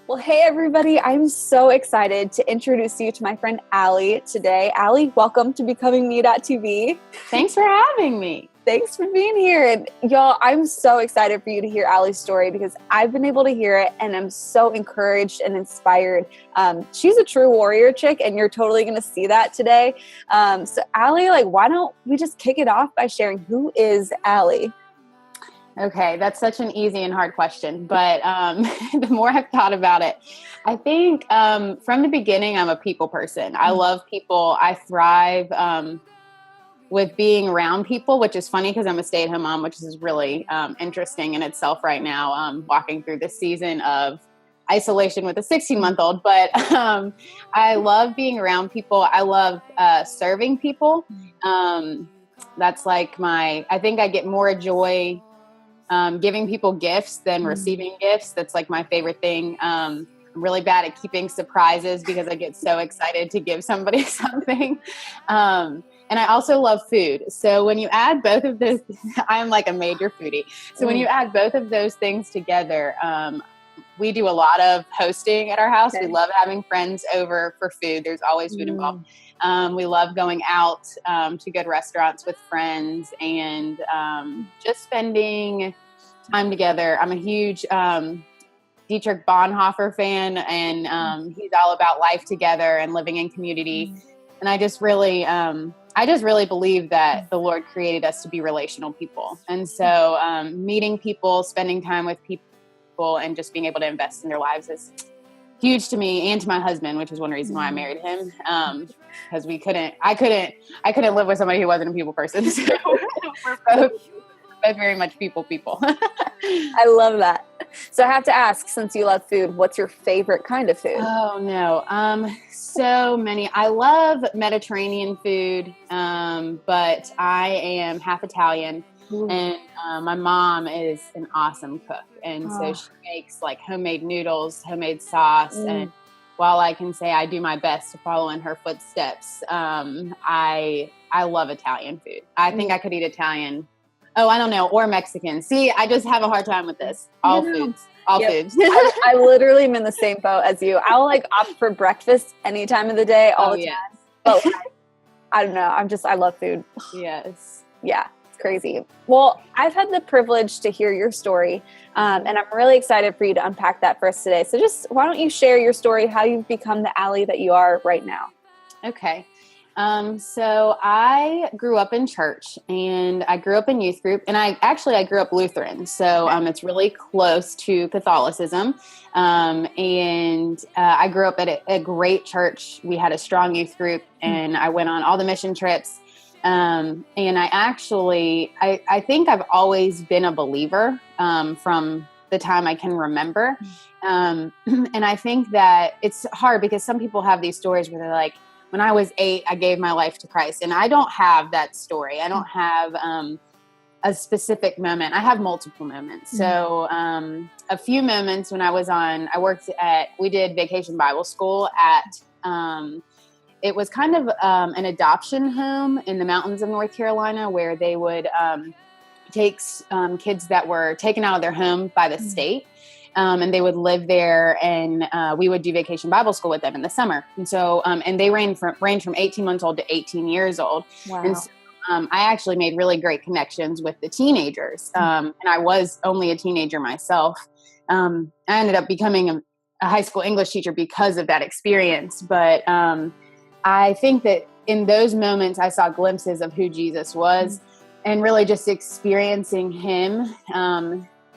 Well, hey, everybody. I'm so excited to introduce you to my friend Allie today. Allie, welcome to BecomingMeTV. Thanks for having me. Thanks for being here. And y'all, I'm so excited for you to hear Allie's story because I've been able to hear it and I'm so encouraged and inspired. She's a true warrior chick and you're totally going to see that today. So Allie, why don't we just kick it off by sharing who is Allie? Okay, that's such an easy and hard question, but the more I've thought about it, I think from the beginning, I'm a people person. I love people. I thrive with being around people, which is funny because I'm a stay-at-home mom, which is really interesting in itself right now, walking through this season of isolation with a 16-month-old. But I love being around people. I love serving people. That's like I think I get more joy giving people gifts than receiving gifts. That's like my favorite thing. I'm really bad at keeping surprises because I get so excited to give somebody something. And I also love food. So when you add both of those, I'm like a major foodie. So when you add both of those things together, we do a lot of hosting at our house. Okay. We love having friends over for food. There's always food involved. We love going out to good restaurants with friends and just spending time together. I'm a huge Dietrich Bonhoeffer fan, and he's all about life together and living in community. And I just really believe that the Lord created us to be relational people. And so meeting people, spending time with people, and just being able to invest in their lives is huge to me and to my husband, which is one reason why I married him. Because I couldn't live with somebody who wasn't a people person. So we're both very much people. I love that. So I have to ask, since you love food, what's your favorite kind of food? Oh no. So many. I love Mediterranean food. But I am half Italian. And my mom is an awesome cook. And so she makes like homemade noodles, homemade sauce. And while I can say I do my best to follow in her footsteps, I love Italian food. I think I could eat Italian. Oh, I don't know. Or Mexican. See, I just have a hard time with this. All foods. I literally am in the same boat as you. I'll opt for breakfast any time of the day, all the time. But I don't know. I love food. Yes. Yeah. Crazy. Well, I've had the privilege to hear your story, and I'm really excited for you to unpack that for us today. So just why don't you share your story, how you've become the Allie that you are right now? Okay. So I grew up in church and I grew up in youth group, and I grew up Lutheran. So it's really close to Catholicism. And I grew up at a great church. We had a strong youth group, and I went on all the mission trips. And I think I've always been a believer, from the time I can remember. And I think that it's hard because some people have these stories where they're like, when I was 8, I gave my life to Christ. And I don't have that story. I don't have, a specific moment. I have multiple moments. So, a few moments when we did Vacation Bible School at, it was kind of an adoption home in the mountains of North Carolina where they would take kids that were taken out of their home by the state, and they would live there, and we would do Vacation Bible School with them in the summer. And so, and they range from 18 months old to 18 years old. Wow. And so, I actually made really great connections with the teenagers, and I was only a teenager myself. I ended up becoming a high school English teacher because of that experience, but I think that in those moments, I saw glimpses of who Jesus was and really just experiencing him.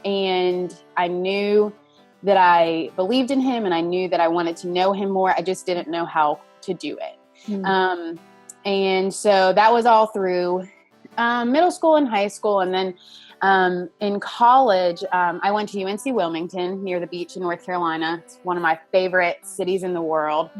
And I knew that I believed in him and I knew that I wanted to know him more. I just didn't know how to do it. And so that was all through middle school and high school. And then in college, I went to UNC Wilmington near the beach in North Carolina. It's one of my favorite cities in the world.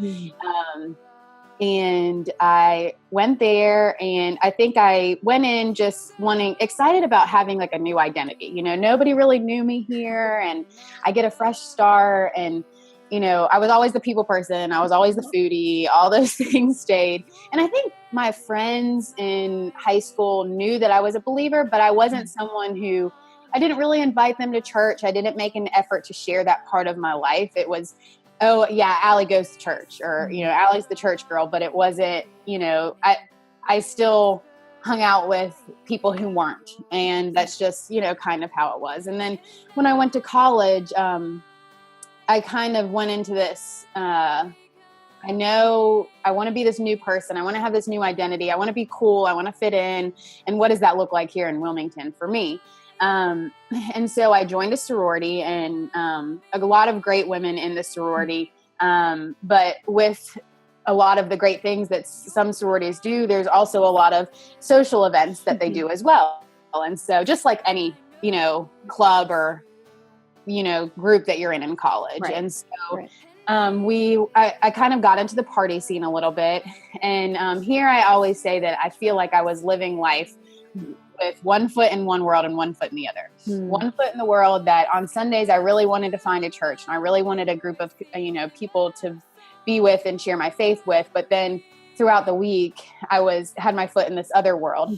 And I went there, and I think I went in just excited about having like a new identity. You know, nobody really knew me here, and I get a fresh start. And, you know, I was always the people person. I was always the foodie. All those things stayed. And I think my friends in high school knew that I was a believer, but I wasn't someone who I didn't really invite them to church. I didn't make an effort to share that part of my life. It was, oh yeah, Allie goes to church, or, Allie's the church girl, but it wasn't, I still hung out with people who weren't. And that's just, kind of how it was. And then when I went to college, I kind of went into this, I know I want to be this new person. I want to have this new identity. I want to be cool. I want to fit in. And what does that look like here in Wilmington for me? And so I joined a sorority, and a lot of great women in the sorority. But with a lot of the great things that some sororities do, there's also a lot of social events that they do as well. And so just like any, club or, group that you're in college. Right. And so I kind of got into the party scene a little bit. And here I always say that I feel like I was living life with one foot in one world and one foot in the other. One foot in the world that on Sundays I really wanted to find a church, and I really wanted a group of, people to be with and share my faith with. But then throughout the week, I had my foot in this other world.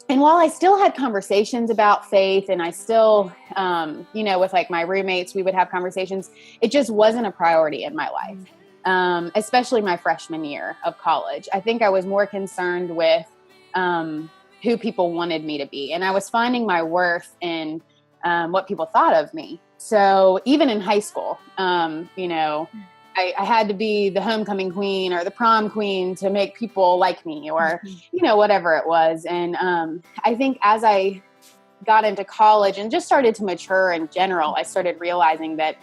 And while I still had conversations about faith, and I still, with like my roommates, we would have conversations, it just wasn't a priority in my life, especially my freshman year of college. I think I was more concerned with who people wanted me to be. And I was finding my worth in what people thought of me. So even in high school, I had to be the homecoming queen or the prom queen to make people like me, or, whatever it was. And I think as I got into college and just started to mature in general, I started realizing that,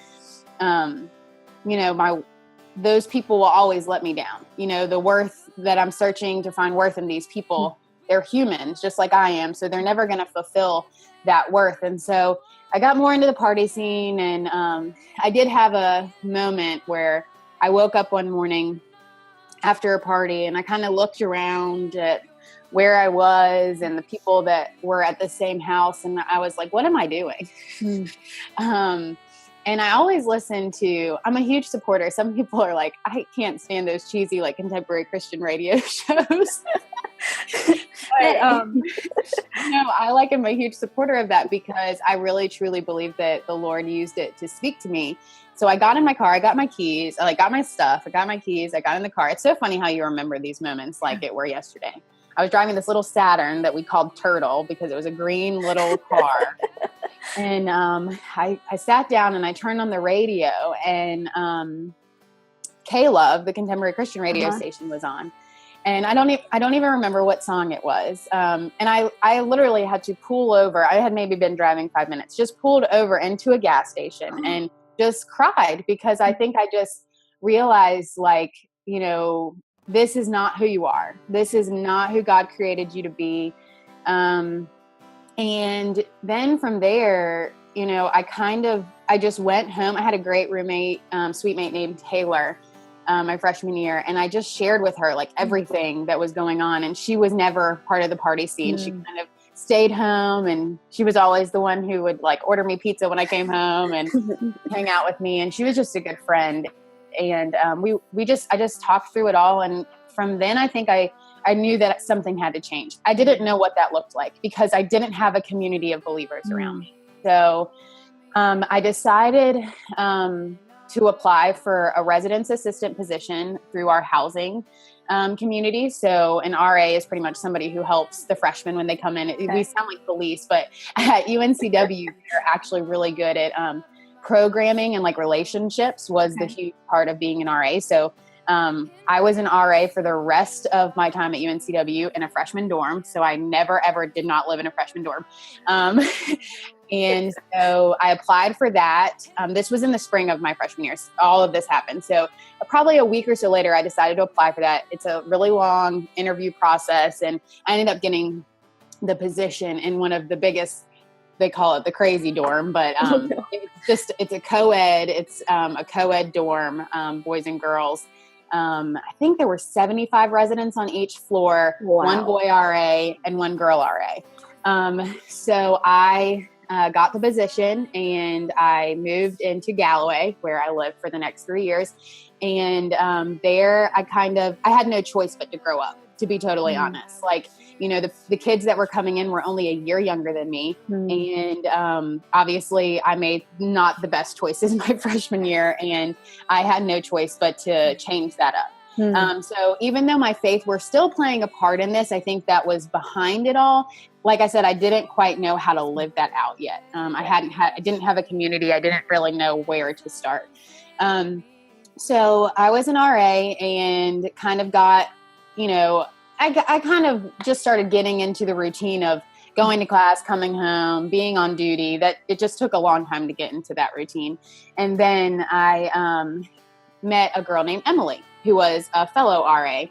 those people will always let me down. The worth that I'm searching to find worth in these people, they're humans just like I am. So they're never going to fulfill that worth. And so I got more into the party scene, and I did have a moment where I woke up one morning after a party, and I kind of looked around at where I was and the people that were at the same house, and I was like, what am I doing? And I always listen to, I'm a huge supporter. Some people are like, I can't stand those cheesy, like contemporary Christian radio shows. But, I am a huge supporter of that, because I really, truly believe that the Lord used it to speak to me. So I got in my car, I got my keys, I got my stuff, I got my keys, I got in the car. It's so funny how you remember these moments like it were yesterday. I was driving this little Saturn that we called Turtle because it was a green little car. And I sat down and I turned on the radio, and K-Love, the contemporary Christian radio station, was on. And I don't even remember what song it was. And I literally had to pull over. I had maybe been driving 5 minutes, just pulled over into a gas station and just cried, because I think I just realized, like, this is not who you are. This is not who God created you to be. And then from there, I just went home. I had a great roommate, sweet mate named Taylor, my freshman year. And I just shared with her like everything that was going on. And she was never part of the party scene. She kind of stayed home, and she was always the one who would like order me pizza when I came home and hang out with me. And she was just a good friend. And I just talked through it all. And from then I think I knew that something had to change. I didn't know what that looked like because I didn't have a community of believers around me. So I decided to apply for a residence assistant position through our housing community. So an RA is pretty much somebody who helps the freshmen when they come in. We sound like police, but at UNCW, they're actually really good at programming, and like relationships was the huge part of being an RA. So I was an RA for the rest of my time at UNCW in a freshman dorm. So I never, ever did not live in a freshman dorm. And so I applied for that. This was in the spring of my freshman year. All of this happened. So probably a week or so later, I decided to apply for that. It's a really long interview process. And I ended up getting the position in one of the biggest, they call it the crazy dorm, but it's a co-ed. It's a co-ed dorm, boys and girls. I think there were 75 residents on each floor, one boy RA and one girl RA. So I got the position, and I moved into Galloway, where I lived for the next 3 years. And there I had no choice but to grow up, to be totally honest. Like, the kids that were coming in were only a year younger than me. And obviously I made not the best choices my freshman year, and I had no choice but to change that up. So even though my faith were still playing a part in this, I think that was behind it all. Like I said, I didn't quite know how to live that out yet. I didn't have a community. I didn't really know where to start. So I was an RA and kind of got, I kind of just started getting into the routine of going to class, coming home, being on duty. That it just took a long time to get into that routine. And then I met a girl named Emily, who was a fellow RA.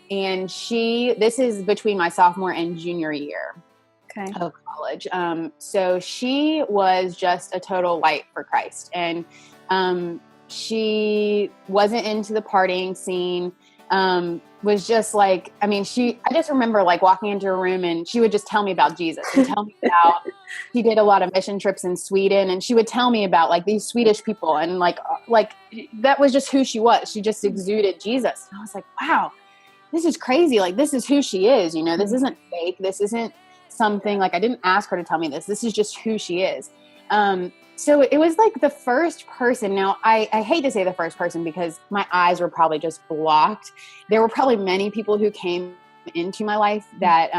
And this is between my sophomore and junior year of college. So she was just a total light for Christ. And she wasn't into the partying scene, was just like, I just remember like walking into a room and she would just tell me about Jesus and tell me about, she did a lot of mission trips in Sweden, and she would tell me about like these Swedish people, and like that was just who she was. She just exuded Jesus. And I was like, wow, this is crazy. Like, this is who she is. This isn't fake. This isn't something like, I didn't ask her to tell me this. This is just who she is. So it was like the first person. Now, I hate to say the first person because my eyes were probably just blocked. There were probably many people who came into my life that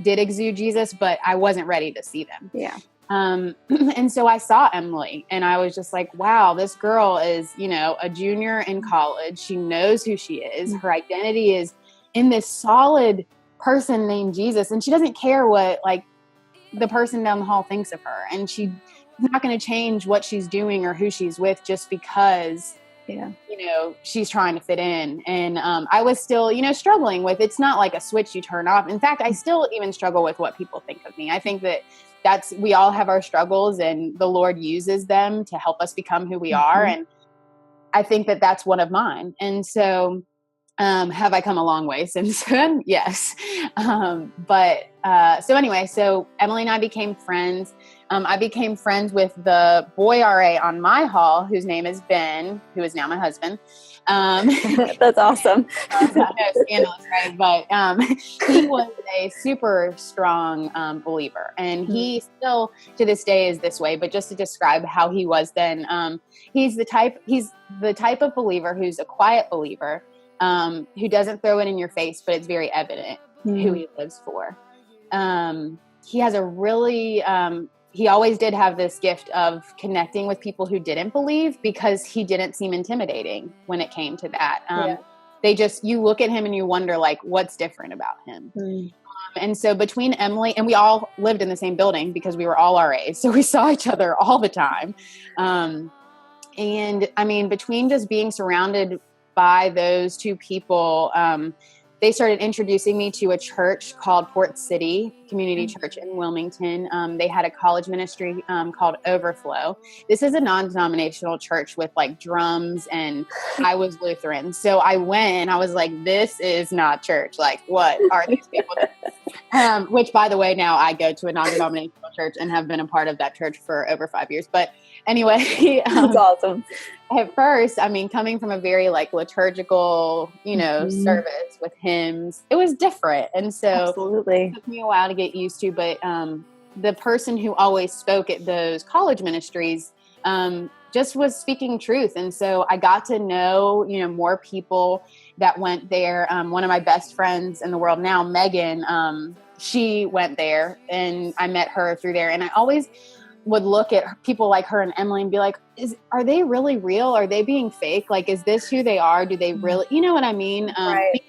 did exude Jesus, but I wasn't ready to see them. Yeah. And so I saw Emily and I was just like, wow, this girl is, a junior in college. She knows who she is. Her identity is in this solid person named Jesus. And she doesn't care what like the person down the hall thinks of her. And she's not going to change what she's doing or who she's with just because, she's trying to fit in. And I was still, struggling with, it's not like a switch you turn off. In fact, I still even struggle with what people think of me. I think that we all have our struggles, and the Lord uses them to help us become who we are. And I think that that's one of mine. And so, have I come a long way since then? Yes. So anyway, so Emily and I became friends. I became friends with the boy RA on my hall, whose name is Ben, who is now my husband. That's awesome. Scandalous, right? But he was a super strong believer, and he still to this day is this way. But just to describe how he was then, he's the type of believer who's a quiet believer, who doesn't throw it in your face, but it's very evident who he lives for. He has a really, he always did have this gift of connecting with people who didn't believe, because he didn't seem intimidating when it came to that. You look at him and you wonder like, what's different about him? And so between Emily, and we all lived in the same building because we were all RAs. So we saw each other all the time. And I mean, between just being surrounded by those two people, they started introducing me to a church called Port City Community Church in Wilmington. They had a college ministry called Overflow. This is a non-denominational church with like drums, and I was Lutheran. So I went and I was like, this is not church. Like, what are these people doing? Which, by the way, now I go to a non-denominational church and have been a part of that church for over 5 years. But anyway, that's awesome. At first, I mean, coming from a very like liturgical, service with hymns, it was different. And so Absolutely. It took me a while to get used to, but the person who always spoke at those college ministries just was speaking truth. And so I got to know, more people that went there. One of my best friends in the world now, Megan, she went there, and I met her through there. And I always would look at people like her and Emily and be like, are they really real? Are they being fake? Like, is this who they are? Do they really, you know what I mean? Right.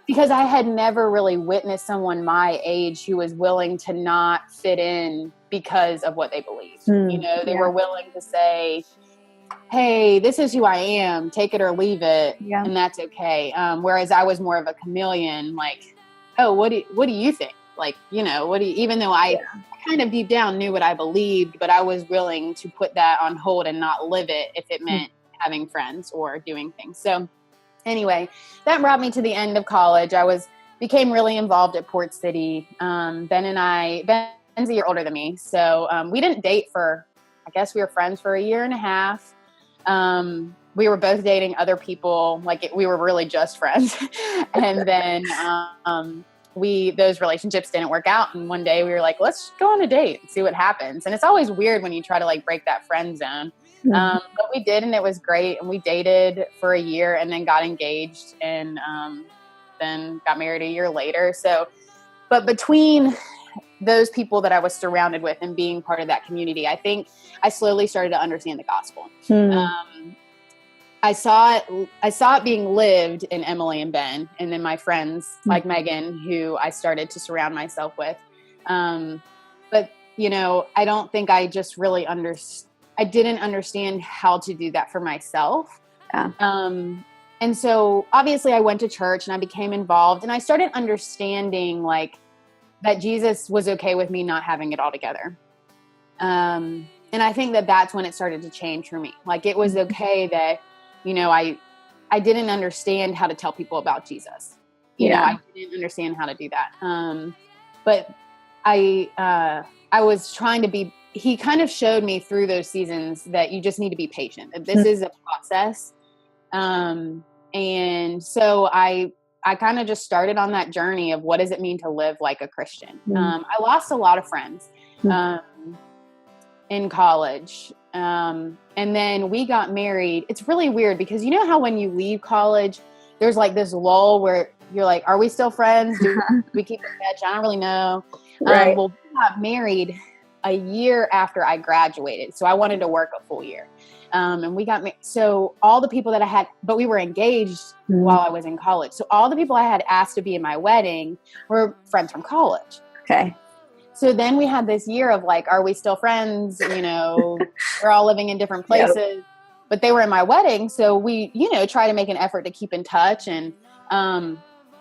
Because I had never really witnessed someone my age who was willing to not fit in because of what they believed. They were willing to say, hey, this is who I am, take it or leave it. Yeah. And that's okay. Whereas I was more of a chameleon, like, oh, what do you think? Like, even though I kind of deep down knew what I believed, but I was willing to put that on hold and not live it if it meant having friends or doing things. So anyway, that brought me to the end of college. I became really involved at Port City. Ben's a year older than me. So we didn't date I guess we were friends for a year and a half. We were both dating other people. We were really just friends. And then those relationships didn't work out. And one day we were like, let's go on a date and see what happens. And it's always weird when you try to like break that friend zone. But we did, and it was great. And we dated for a year and then got engaged and then got married a year later. So, but between those people that I was surrounded with and being part of that community, I think I slowly started to understand the gospel. I saw it being lived in Emily and Ben, and then my friends like Megan, who I started to surround myself with. But I don't think I just really I didn't understand how to do that for myself. Yeah. And so obviously I went to church and I became involved, and I started understanding like that Jesus was okay with me not having it all together. And I think that that's when it started to change for me. Like it was okay that, I didn't understand how to tell people about Jesus. I didn't understand how to do that. But I was trying to be, he kind of showed me through those seasons that you just need to be patient. That this is a process. And so I kind of just started on that journey of what does it mean to live like a Christian. I lost a lot of friends in college. And then we got married. It's really weird because you know how when you leave college, there's like this lull where you're like, are we still friends? Do we keep in touch? I don't really know. Right. Well, we got married a year after I graduated. So I wanted to work a full year. And we got married. So all the people that I had, but we were engaged while I was in college. So all the people I had asked to be in my wedding were friends from college. Okay. So then we had this year of like, are we still friends? We're all living in different places, but they were in my wedding. So we, try to make an effort to keep in touch. And,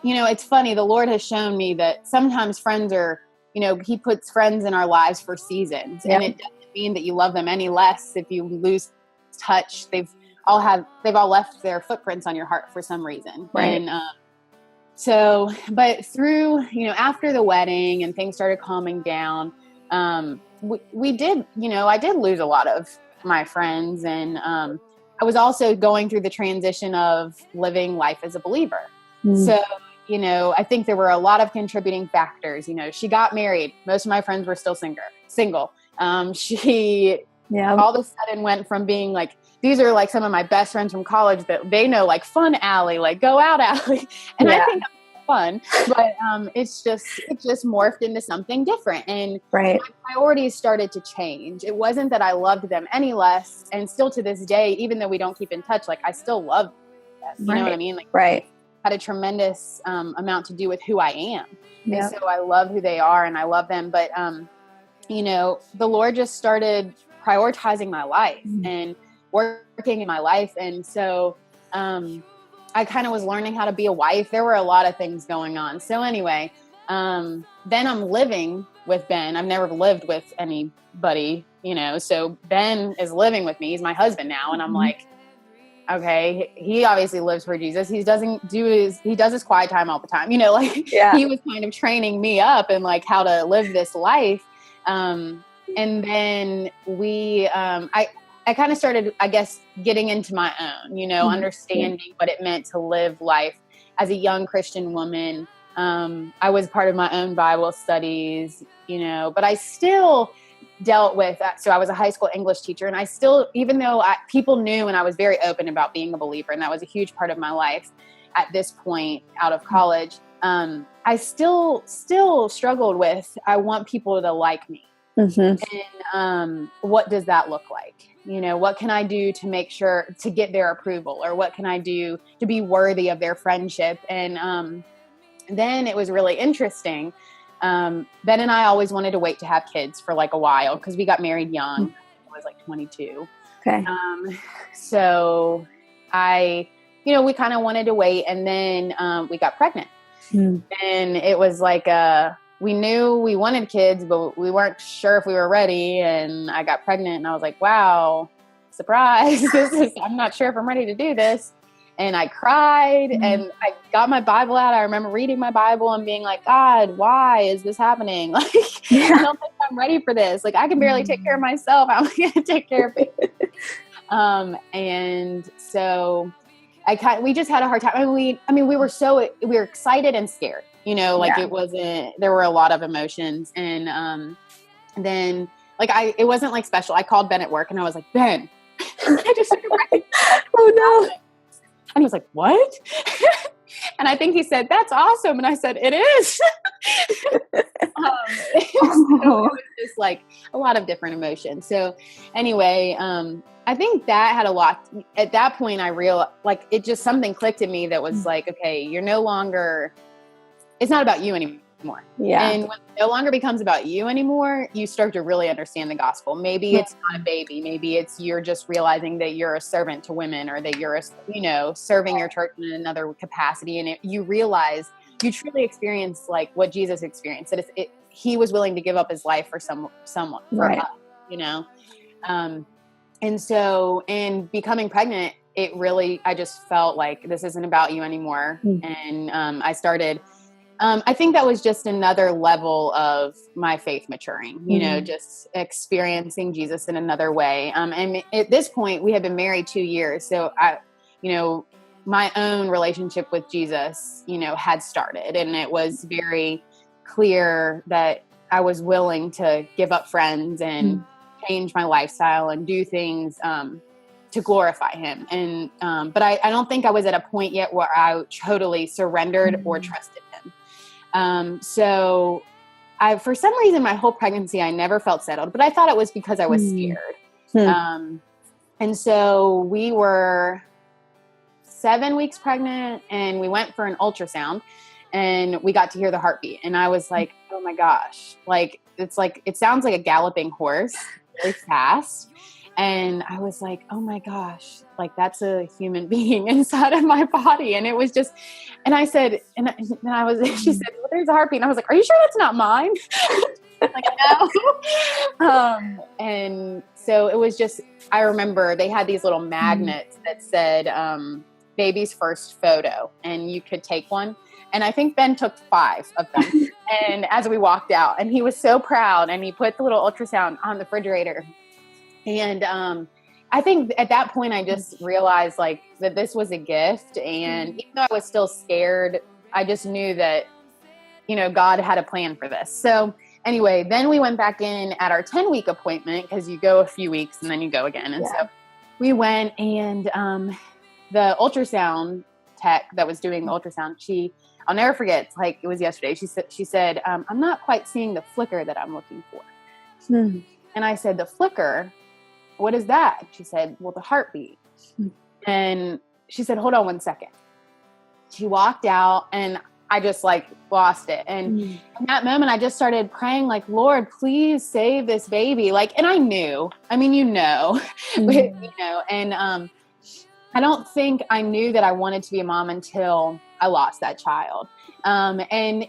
it's funny. The Lord has shown me that sometimes friends are, he puts friends in our lives for seasons, and it doesn't mean that you love them any less if you lose touch. They've all left their footprints on your heart for some reason. Right. And, but through, after the wedding and things started calming down, we did, I did lose a lot of my friends. And, I was also going through the transition of living life as a believer. So, I think there were a lot of contributing factors. She got married. Most of my friends were still single. She all of a sudden went from being like, these are like some of my best friends from college that they know, like fun Allie, like go out Allie. And I think that's fun, but it just morphed into something different. And my priorities started to change. It wasn't that I loved them any less. And still to this day, even though we don't keep in touch, like I still love them. You know what I mean? Like, had a tremendous amount to do with who I am. And so I love who they are and I love them. But, the Lord just started prioritizing my life and working in my life. And so I kind of was learning how to be a wife. There were a lot of things going on. So anyway, then I'm living with Ben. I've never lived with anybody, so Ben is living with me. He's my husband now. And I'm like, okay, he obviously lives for Jesus. He does his quiet time all the time, he was kind of training me up and like how to live this life. And then I kind of started, I guess, getting into my own, understanding what it meant to live life as a young Christian woman. I was part of my own Bible studies, but I still dealt with that. So I was a high school English teacher, and I still, even though people knew and I was very open about being a believer, and that was a huge part of my life at this point out of college, I still struggled with, I want people to like me. And what does that look like? What can I do to make sure to get their approval, or what can I do to be worthy of their friendship? And then it was really interesting. Ben and I always wanted to wait to have kids for like a while because we got married young. I was like 22. Okay. So we kind of wanted to wait, and then we got pregnant. And it was like we knew we wanted kids, but we weren't sure if we were ready. And I got pregnant, and I was like, wow, surprise. I'm not sure if I'm ready to do this. And I cried and I got my Bible out. I remember reading my Bible and being like, God, why is this happening? Like, I don't think I'm ready for this. Like, I can barely take care of myself. I'm going to take care of it. And so we just had a hard time. We were excited and scared. like it wasn't, there were a lot of emotions. And then like it wasn't like special. I called Ben at work and I was like, Ben, I just oh no. And he was like, what? And I think he said, that's awesome. And I said, it is. So it was just like a lot of different emotions. So anyway, I think that had a lot. At that point, I realized, like, it just, something clicked in me that was like, okay, you're no longer, it's not about you anymore. Yeah. And when it no longer becomes about you anymore, you start to really understand the gospel. Maybe it's not a baby. Maybe it's, you're just realizing that you're a servant to women, or that you're, serving your church in another capacity. And you realize, you truly experience like what Jesus experienced, that he was willing to give up his life for someone, for us, and so in becoming pregnant, it really, I just felt like this isn't about you anymore. And I started, I think that was just another level of my faith maturing, just experiencing Jesus in another way. And at this point, we had been married 2 years. So my own relationship with Jesus, had started, and it was very clear that I was willing to give up friends and change my lifestyle and do things to glorify him. And but I don't think I was at a point yet where I totally surrendered or trusted him. So for some reason, my whole pregnancy, I never felt settled, but I thought it was because I was scared. And so we were 7 weeks pregnant, and we went for an ultrasound, and we got to hear the heartbeat. And I was like, oh my gosh, it sounds like a galloping horse, really fast. And I was like, oh my gosh, like that's a human being inside of my body. And it was just, and I said, she said, well, there's a heartbeat. And I was like, are you sure that's not mine? Like, no. And so it was just, I remember they had these little magnets that said, baby's first photo, and you could take one. And I think Ben took 5 of them. And as we walked out, and he was so proud, and he put the little ultrasound on the refrigerator. And I think at that point, I just realized like that this was a gift. And even though I was still scared, I just knew that, God had a plan for this. So anyway, then we went back in at our 10-week appointment, because you go a few weeks and then you go again. And so we went, and the ultrasound tech that was doing the ultrasound, I'll never forget, like it was yesterday. She said, I'm not quite seeing the flicker that I'm looking for. And I said, the flicker? What is that? She said, well, the heartbeat. And she said, hold on 1 second. She walked out, and I just like lost it. And in that moment, I just started praying like, Lord, please save this baby. Like, and I knew, I mean, and I don't think I knew that I wanted to be a mom until I lost that child. And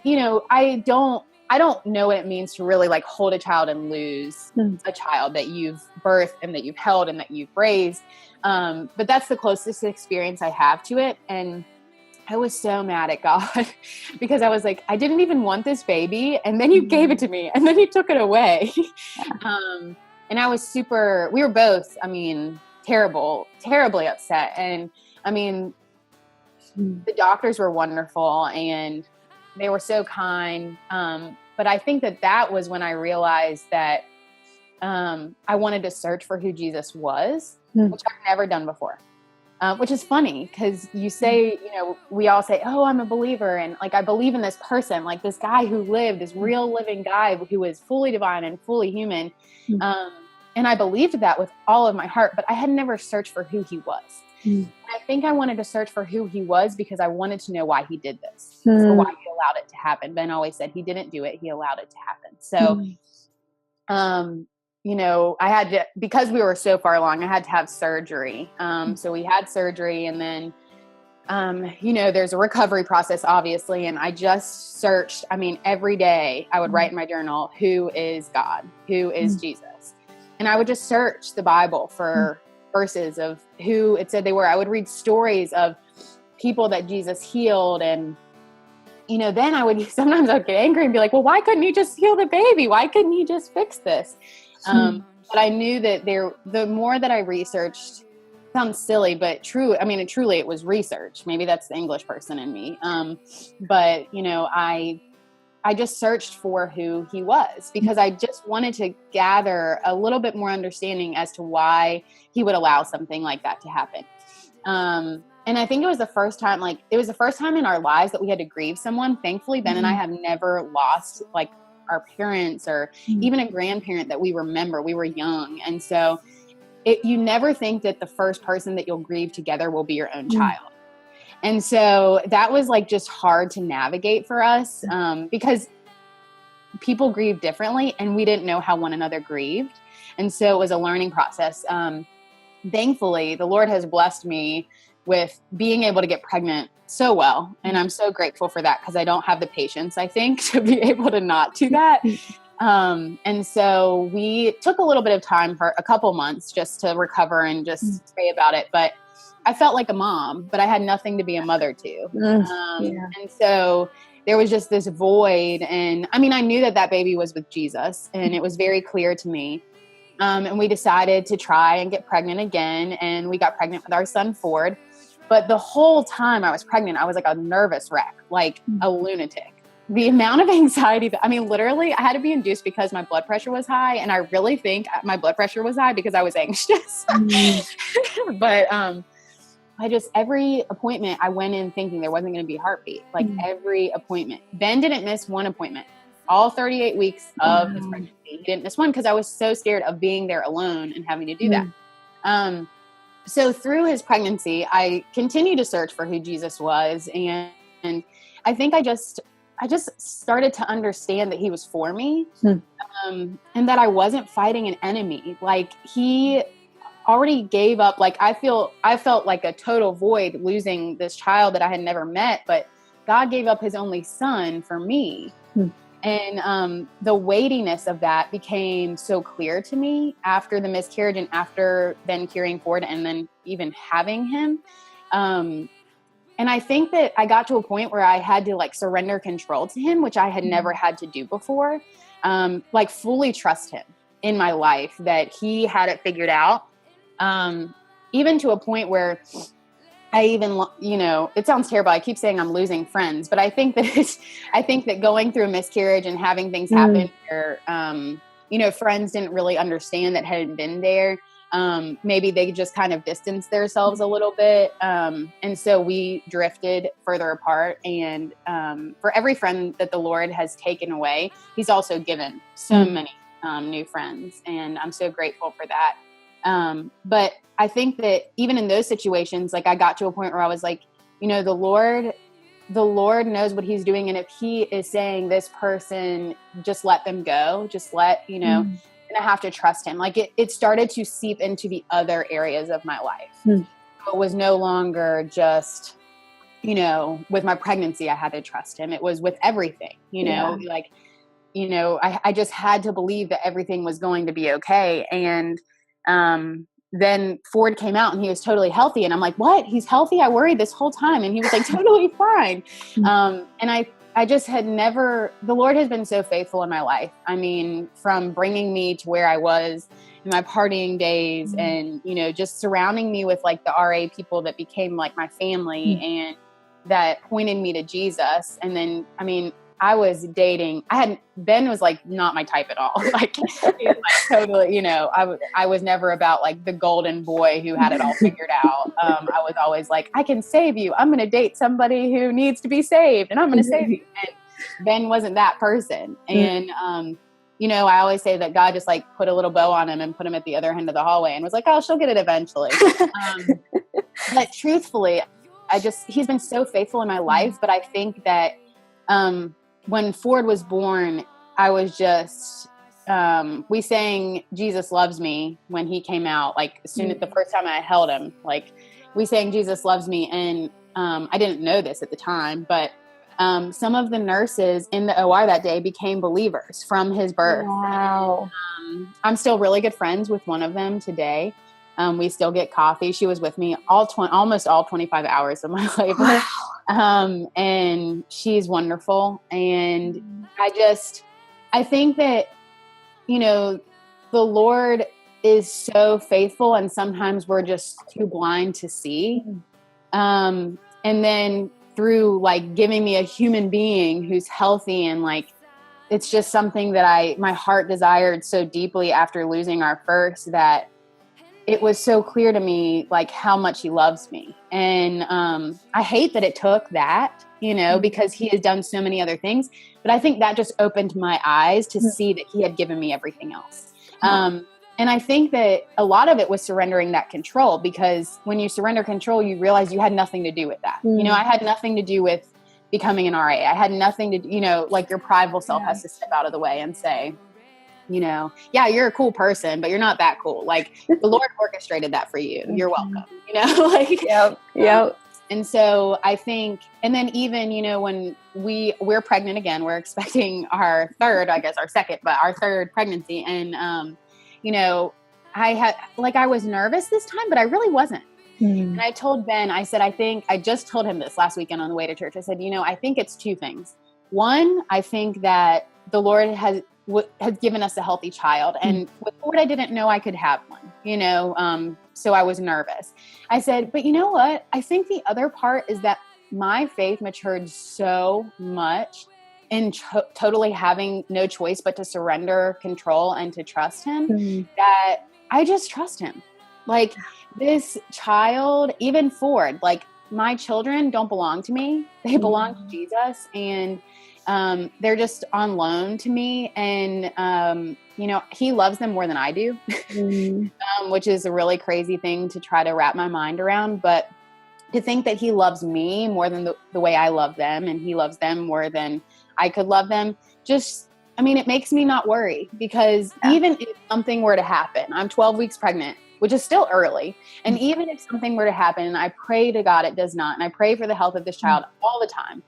I don't know what it means to really like hold a child and lose a child that you've birthed and that you've held and that you've raised. But that's the closest experience I have to it. And I was so mad at God because I was like, I didn't even want this baby. And then you gave it to me, and then you took it away. And I was we were both, terribly upset. And the doctors were wonderful, and they were so kind. But I think that was when I realized that I wanted to search for who Jesus was, which I've never done before. Which is funny, because you say, we all say, oh, I'm a believer. And like, I believe in this person, like this guy who lived, this real living guy who is fully divine and fully human. And I believed that with all of my heart, but I had never searched for who he was. I think I wanted to search for who he was because I wanted to know why he did this, or why he allowed it to happen. Ben always said he didn't do it, he allowed it to happen. So, I had to, because we were so far along, I had to have surgery. So we had surgery, and then, there's a recovery process, obviously. And I just searched, every day I would write in my journal, who is God? Who is Jesus? And I would just search the Bible for verses of who it said they were. I would read stories of people that Jesus healed. And, then sometimes I would get angry and be like, well, why couldn't he just heal the baby? Why couldn't he just fix this? But I knew that the more that I researched sounds silly, but true. I mean, truly it was research. Maybe that's the English person in me. But you know, I just searched for who he was because I just wanted to gather a little bit more understanding as to why he would allow something like that to happen. And I think it was the first time in our lives that we had to grieve someone. Thankfully, Ben and I have never lost like our parents or even a grandparent that we remember. We were young. And so you never think that the first person that you'll grieve together will be your own child. And so that was like just hard to navigate for us because people grieve differently and we didn't know how one another grieved. And so it was a learning process. Thankfully, the Lord has blessed me with being able to get pregnant so well. And I'm so grateful for that because I don't have the patience, I think, to be able to not do that. And so we took a little bit of time for a couple months just to recover and just pray about it. But I felt like a mom, but I had nothing to be a mother to. And so there was just this void. And I mean, I knew that baby was with Jesus and it was very clear to me. And we decided to try and get pregnant again. And we got pregnant with our son, Ford. But the whole time I was pregnant, I was like a nervous wreck, like a lunatic. The amount of anxiety literally I had to be induced because my blood pressure was high. And I really think my blood pressure was high because I was anxious. But, every appointment I went in thinking there wasn't going to be a heartbeat, like every appointment. Ben didn't miss one appointment, all 38 weeks of his pregnancy. He didn't miss one because I was so scared of being there alone and having to do that. So through his pregnancy, I continued to search for who Jesus was. And I think I just started to understand that he was for me and that I wasn't fighting an enemy. Like he already gave up. Like I felt like a total void losing this child that I had never met, but God gave up his only son for me. And the weightiness of that became so clear to me after the miscarriage and after then carrying Ford and then even having him. And I think that I got to a point where I had to like surrender control to him, which I had never had to do before. Like fully trust him in my life that he had it figured out. Even to a point where I even, it sounds terrible. I keep saying I'm losing friends, but I think that going through a miscarriage and having things happen where, friends didn't really understand that hadn't been there. Maybe they just kind of distanced themselves a little bit. And so we drifted further apart. And for every friend that the Lord has taken away, he's also given so many new friends. And I'm so grateful for that. But I think that even in those situations, like I got to a point where I was like, the Lord knows what he's doing. And if he is saying this person, just let them go, just let, and I have to trust him. Like it started to seep into the other areas of my life. So it was no longer just, with my pregnancy, I had to trust him. It was with everything, I just had to believe that everything was going to be okay. And, then Ford came out and he was totally healthy. And I'm like, what? He's healthy? I worried this whole time. And he was like, totally fine. And I just had the Lord has been so faithful in my life. I mean, from bringing me to where I was in my partying days and, just surrounding me with like the RA people that became like my family and that pointed me to Jesus. And then, Ben was like not my type at all. Like, he was like totally, I was never about like the golden boy who had it all figured out. I was always like, I can save you. I'm going to date somebody who needs to be saved and I'm going to save you. And Ben wasn't that person. And, I always say that God just like put a little bow on him and put him at the other end of the hallway and was like, oh, she'll get it eventually. But truthfully, he's been so faithful in my life. But I think that, when Ford was born, I was just, we sang Jesus Loves Me when he came out, like the first time I held him, like we sang Jesus Loves Me. And, I didn't know this at the time, but, some of the nurses in the OR that day became believers from his birth. Wow. I'm still really good friends with one of them today. We still get coffee. She was with me almost all 25 hours of my labor. Wow. And she's wonderful. And I think that, the Lord is so faithful, and sometimes we're just too blind to see. And then through like giving me a human being who's healthy, and like, it's just something that my heart desired so deeply after losing our first, that it was so clear to me, like, how much he loves me. And I hate that it took that, because he has done so many other things. But I think that just opened my eyes to see that he had given me everything else. And I think that a lot of it was surrendering that control, because when you surrender control, you realize you had nothing to do with that. I had nothing to do with becoming an RA. I had nothing to, like, your prideful self has to step out of the way and say, yeah, you're a cool person, but you're not that cool. Like, the Lord orchestrated that for you. You're welcome, like, Yep. And so I think, and then even, when we're pregnant again, we're expecting our third, I guess our second, but our third pregnancy. And, I was nervous this time, but I really wasn't. And I told Ben, I said, I just told him this last weekend on the way to church. I said, I think it's two things. One, I think that the Lord has given us a healthy child. And with Ford, I didn't know I could have one, so I was nervous. I said, but you know what? I think the other part is that my faith matured so much in totally having no choice but to surrender control and to trust him, that I just trust him. Like, this child, even Ford, like, my children don't belong to me. They belong to Jesus. And they're just on loan to me. And, he loves them more than I do, which is a really crazy thing to try to wrap my mind around. But to think that he loves me more than the way I love them, and he loves them more than I could love them, it makes me not worry, because even if something were to happen, I'm 12 weeks pregnant, which is still early. And even if something were to happen, I pray to God it does not, and I pray for the health of this child all the time,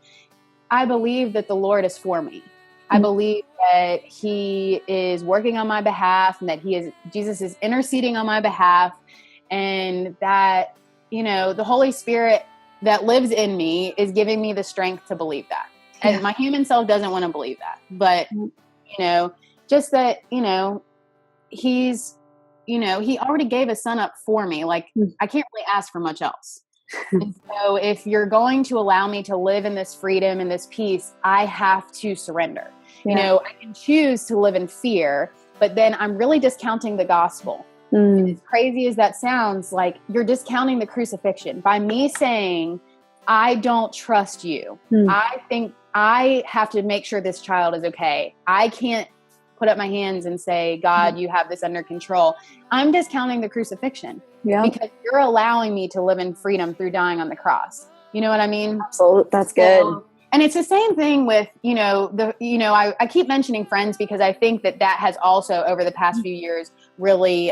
I believe that the Lord is for me. I believe that he is working on my behalf, and that Jesus is interceding on my behalf, and that, the Holy Spirit that lives in me is giving me the strength to believe that. And my human self doesn't want to believe that, but, just that, he's, he already gave his son up for me. Like, I can't really ask for much else. And so if you're going to allow me to live in this freedom and this peace, I have to surrender. I can choose to live in fear, but then I'm really discounting the gospel. And as crazy as that sounds, like, you're discounting the crucifixion by me saying, I don't trust you. I think I have to make sure this child is okay. I can't put up my hands and say, God, you have this under control. I'm discounting the crucifixion because you're allowing me to live in freedom through dying on the cross. You know what I mean? Absolutely. That's good. And it's the same thing with, I keep mentioning Friends, because I think that has also, over the past few years, really,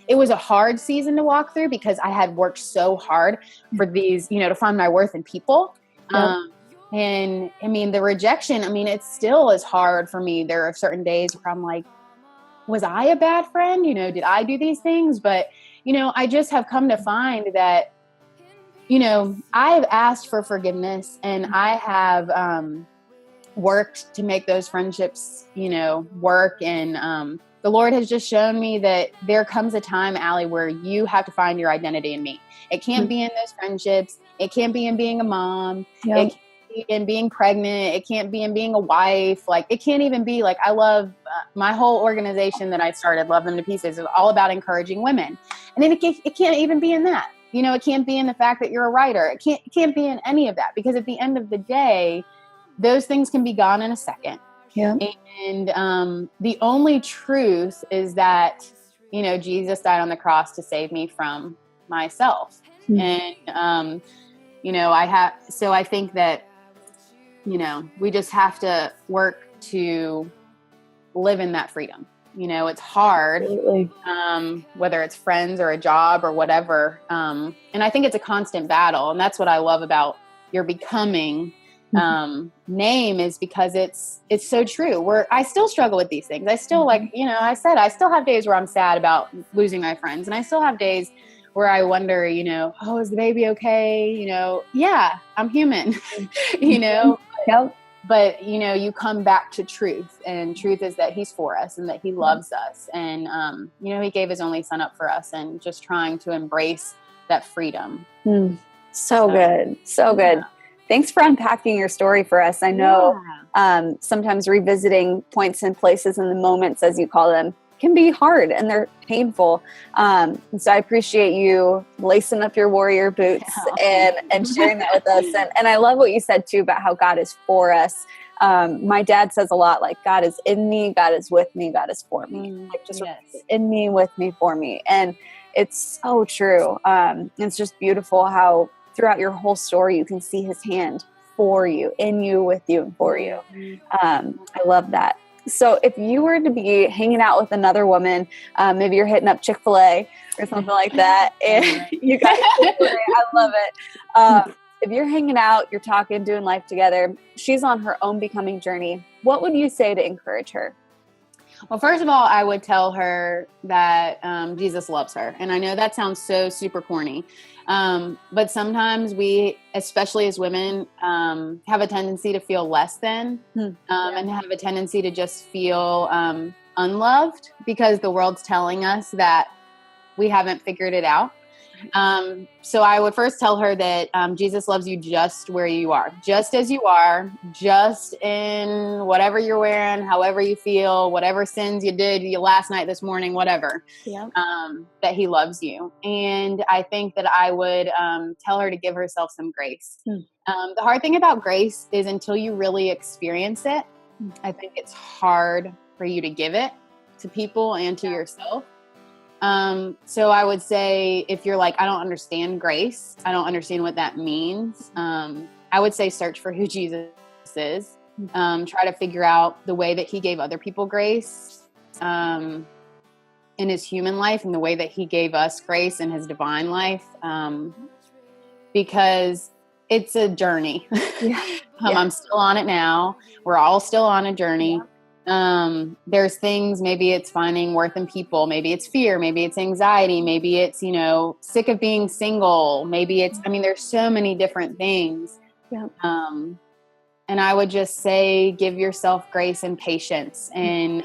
it was a hard season to walk through, because I had worked so hard for these, to find my worth in people. And the rejection, it still is hard for me. There are certain days where I'm like, was I a bad friend? Did I do these things? But, I just have come to find that, I've asked for forgiveness, and I have worked to make those friendships, work. And the Lord has just shown me that there comes a time, Allie, where you have to find your identity in me. It can't be in those friendships. It can't be in being a mom. It can't be in being pregnant. It can't be in being a wife. Like, it can't even be like, I love my whole organization that I started, Love Them to Pieces, is all about encouraging women. And then it can't even be in that. It can't be in the fact that you're a writer. It can't be in any of that, because at the end of the day, those things can be gone in a second. Yeah. And the only truth is that, Jesus died on the cross to save me from myself. And, I think that, we just have to work to live in that freedom. It's hard, whether it's friends or a job or whatever. And I think it's a constant battle. And that's what I love about your Becoming name, is because it's so true. I still struggle with these things. I still, I still have days where I'm sad about losing my friends. And I still have days where I wonder, oh, is the baby okay? Yeah, I'm human, Yep. but you come back to truth, and truth is that he's for us and that he loves us. And, he gave his only son up for us, and just trying to embrace that freedom. So good. So good. Yeah. Thanks for unpacking your story for us. I know sometimes revisiting points and places and the moments, as you call them, can be hard and they're painful. And so I appreciate you lacing up your warrior boots and sharing that with us. And I love what you said too about how God is for us. My dad says a lot, like, God is in me, God is with me, God is for me. Like, just in me, with me, for me. And it's so true. It's just beautiful how throughout your whole story, you can see his hand for you, in you, with you, and for you. I love that. So if you were to be hanging out with another woman, maybe you're hitting up Chick-fil-A or something like that, and you guys, I love it. If you're hanging out, you're talking, doing life together, she's on her own becoming journey, what would you say to encourage her? Well, first of all, I would tell her that Jesus loves her. And I know that sounds so super corny. But sometimes we, especially as women, have a tendency to feel less than and have a tendency to just feel unloved because the world's telling us that we haven't figured it out. So I would first tell her that Jesus loves you just where you are, just as you are, just in whatever you're wearing, however you feel, whatever sins you did last night, this morning, whatever, that he loves you. And I think that I would tell her to give herself some grace. The hard thing about grace is until you really experience it, I think it's hard for you to give it to people and to yourself. So I would say if you're like, I don't understand grace, I don't understand what that means. I would say search for who Jesus is. Try to figure out the way that he gave other people grace, in his human life and the way that he gave us grace in his divine life. Because it's a journey. I'm still on it now. We're all still on a journey. There's things, maybe it's finding worth in people, maybe it's fear, maybe it's anxiety, maybe it's, sick of being single, maybe it's, there's so many different things. And I would just say, give yourself grace and patience, and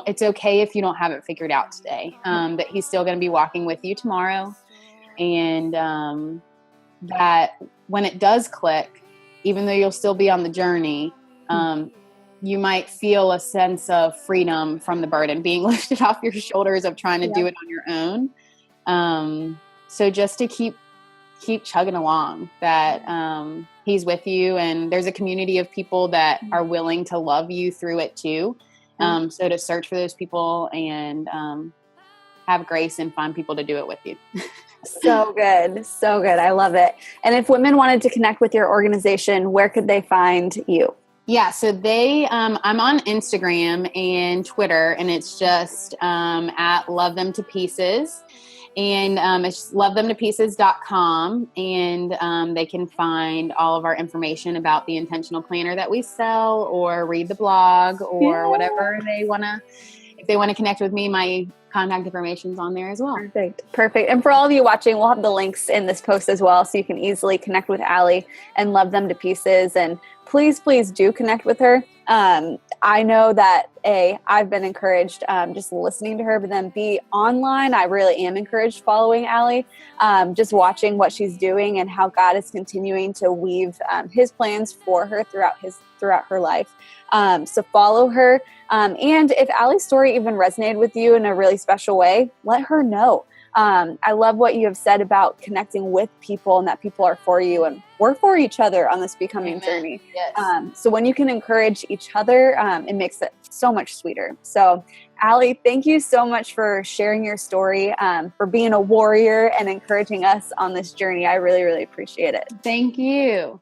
it's okay if you don't have it figured out today, that he's still going to be walking with you tomorrow. And that when it does click, even though you'll still be on the journey, you might feel a sense of freedom from the burden being lifted off your shoulders of trying to do it on your own. So just to keep chugging along, that he's with you, and there's a community of people that are willing to love you through it too. So to search for those people and have grace and find people to do it with you. So good. So good. I love it. And if women wanted to connect with your organization, where could they find you? Yeah, so I'm on Instagram and Twitter, and it's just at Love Them to Pieces. And it's lovethemtopieces.com, and they can find all of our information about the intentional planner that we sell, or read the blog, or whatever they want to. If they want to connect with me, my contact information is on there as well. Perfect. And for all of you watching, we'll have the links in this post as well, so you can easily connect with Allie and Love Them to Pieces. And please do connect with her. I know that I've been encouraged just listening to her, but then online, I really am encouraged following Allie, just watching what she's doing and how God is continuing to weave his plans for her throughout her life. So follow her. And if Allie's story even resonated with you in a really special way, let her know. I love what you have said about connecting with people and that people are for you and we're for each other on this becoming journey. Yes. So when you can encourage each other, it makes it so much sweeter. So Allie, thank you so much for sharing your story, for being a warrior and encouraging us on this journey. I really, really appreciate it. Thank you.